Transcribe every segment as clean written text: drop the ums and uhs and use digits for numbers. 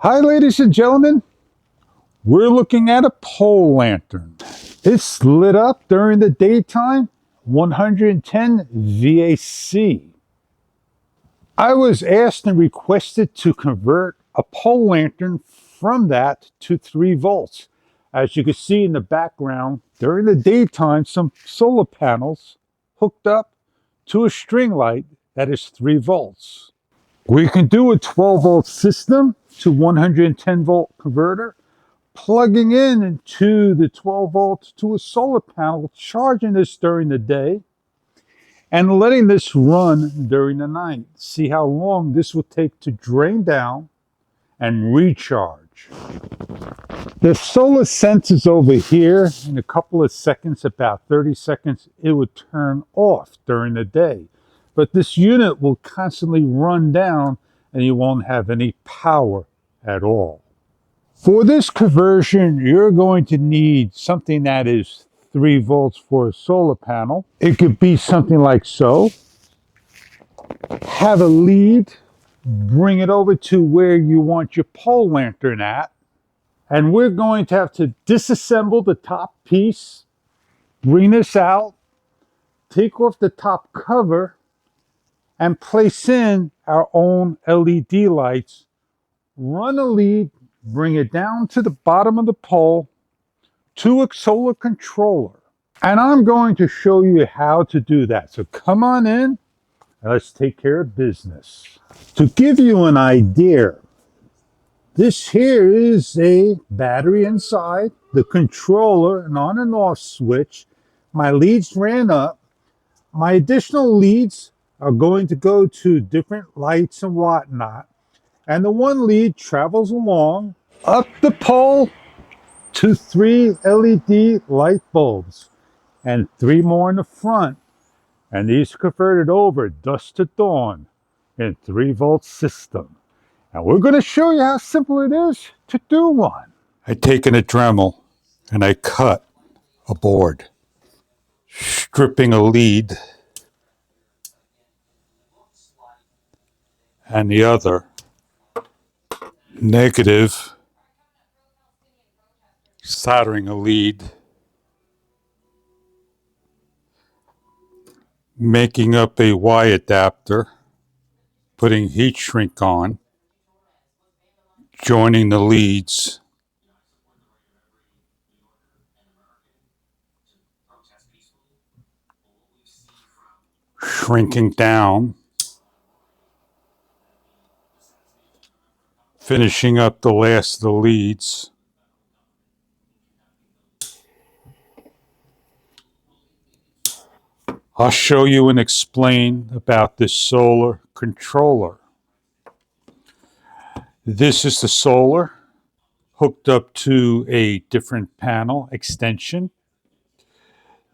Hi, ladies and gentlemen. We're looking at a pole lantern. It's lit up during the daytime, 110 VAC. I was asked and requested to convert a pole lantern from that to 3 volts. As you can see in the background, during the daytime, some solar panels hooked up to a string light that is 3 volts. We can do a 12 volt system to 110 volt converter, plugging in into the 12 volts to a solar panel, charging this during the day, and letting this run during the night. See how long this will take to drain down and recharge. The solar senses over here. In a couple of seconds, about 30 seconds, it would turn off during the day. But this unit will constantly run down and you won't have any power at all. For this conversion, you're going to need something that is 3 volts for a solar panel. It could be something like so. Have a lead, bring it over to where you want your pole lantern at. And we're going to have to disassemble the top piece, bring this out, take off the top cover, and place in our own LED lights. Run a lead, bring it down to the bottom of the pole to a solar controller. And I'm going to show you how to do that. So come on in and let's take care of business. To give you an idea, this here is a battery inside, the controller, an on and off switch. My leads ran up. My additional leads are going to go to different lights and whatnot. And the one lead travels along up the pole to 3 LED light bulbs and 3 more in the front. And these are converted over dusk to dawn in 3 volt system. And we're going to show you how simple it is to do one. I taken a Dremel and I cut a board, stripping a lead and the other negative, soldering a lead, making up a Y adapter, putting heat shrink on, joining the leads, shrinking down, finishing up the last of the leads, I'll show you and explain about this solar controller. This is the solar hooked up to a different panel extension.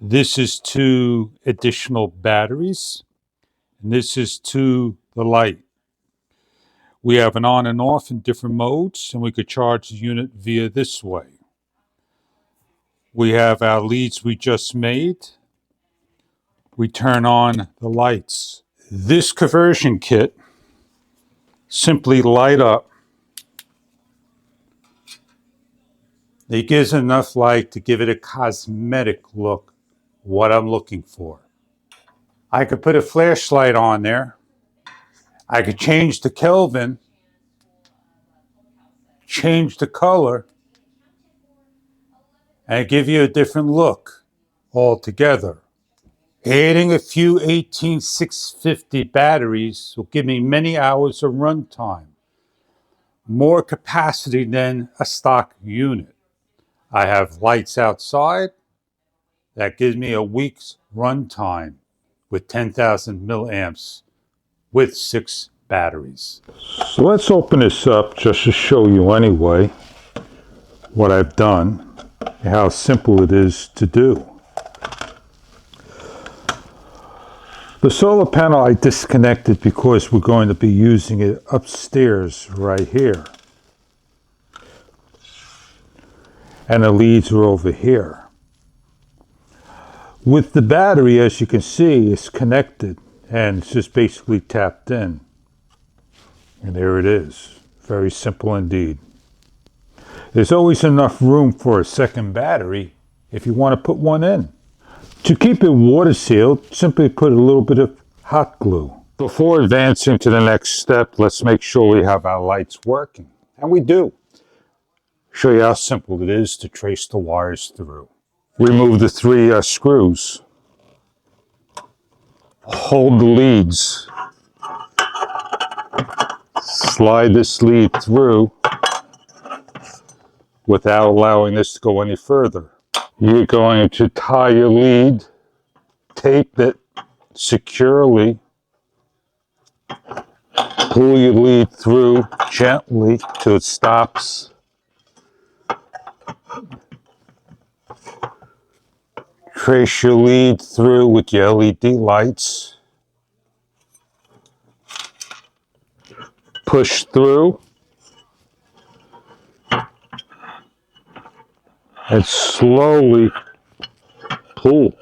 This is 2 additional batteries, and this is to the light. We have an on and off in different modes, and we could charge the unit via this way. We have our leads we just made. We turn on the lights. This conversion kit simply light up. It gives enough light to give it a cosmetic look, what I'm looking for. I could put a flashlight on there. I could change the Kelvin, change the color, and give you a different look altogether. Adding a few 18650 batteries will give me many hours of runtime, more capacity than a stock unit. I have lights outside that gives me a week's runtime with 10,000 milliamps with 6 batteries. So let's open this up just to show you anyway what I've done and how simple it is to do. The solar panel I disconnected because we're going to be using it upstairs right here. And the leads are over here. With the battery, as you can see, it's connected and it's just basically tapped in. And there it is. Very simple indeed. There's always enough room for a second battery if you want to put one in. To keep it water sealed, simply put a little bit of hot glue. Before advancing to the next step, let's make sure we have our lights working. And we do. Show you how simple it is to trace the wires through. Remove the 3 screws. Hold the leads. Slide this lead through without allowing this to go any further. You're going to tie your lead, tape it securely, pull your lead through gently till it stops. Trace your lead through with your LED lights. Push through and slowly pull.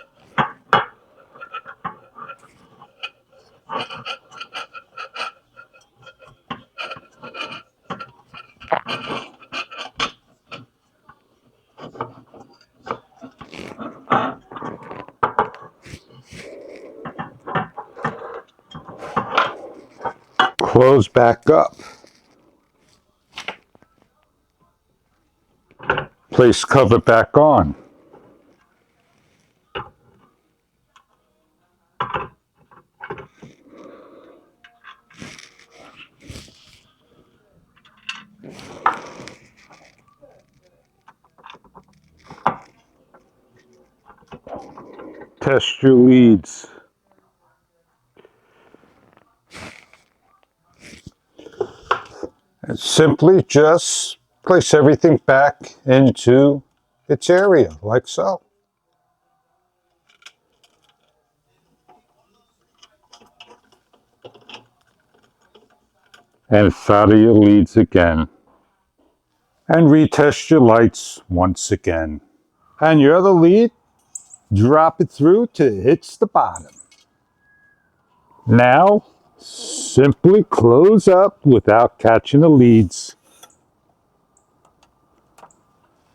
Close back up. Place cover back on. Test your leads. And simply just place everything back into its area, like so. And solder your leads again. And retest your lights once again. And your other lead, drop it through till it hits the bottom. Now, simply close up without catching the leads.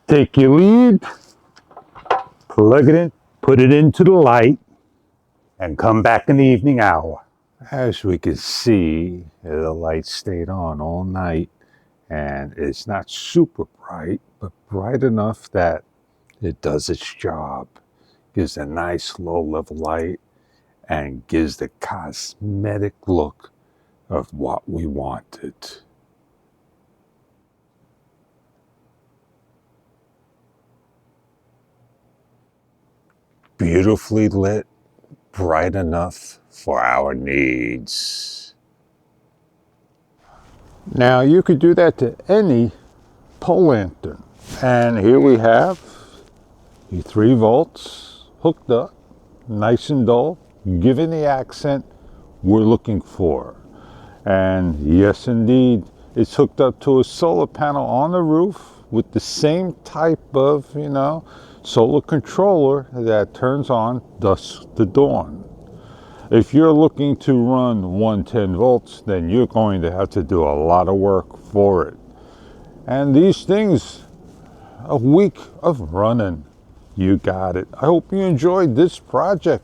Take your lead, plug it in, put it into the light, and come back in the evening hour. As we can see, the light stayed on all night, and it's not super bright, but bright enough that it does its job. Gives a nice low level light and gives the cosmetic look of what we wanted. Beautifully lit, bright enough for our needs. Now you could do that to any pole lantern. And here we have the 3 volts hooked up, nice and dull, giving the accent we're looking for. And yes, indeed, it's hooked up to a solar panel on the roof with the same type of, solar controller that turns on dusk to dawn. If you're looking to run 110 volts, then you're going to have to do a lot of work for it. And these things, a week of running, you got it. I hope you enjoyed this project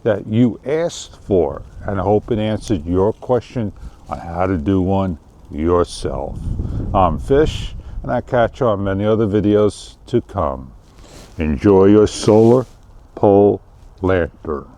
that you asked for, and I hope it answered your question on how to do one yourself. I'm Fish, and I catch you on many other videos to come. Enjoy your solar pole lantern.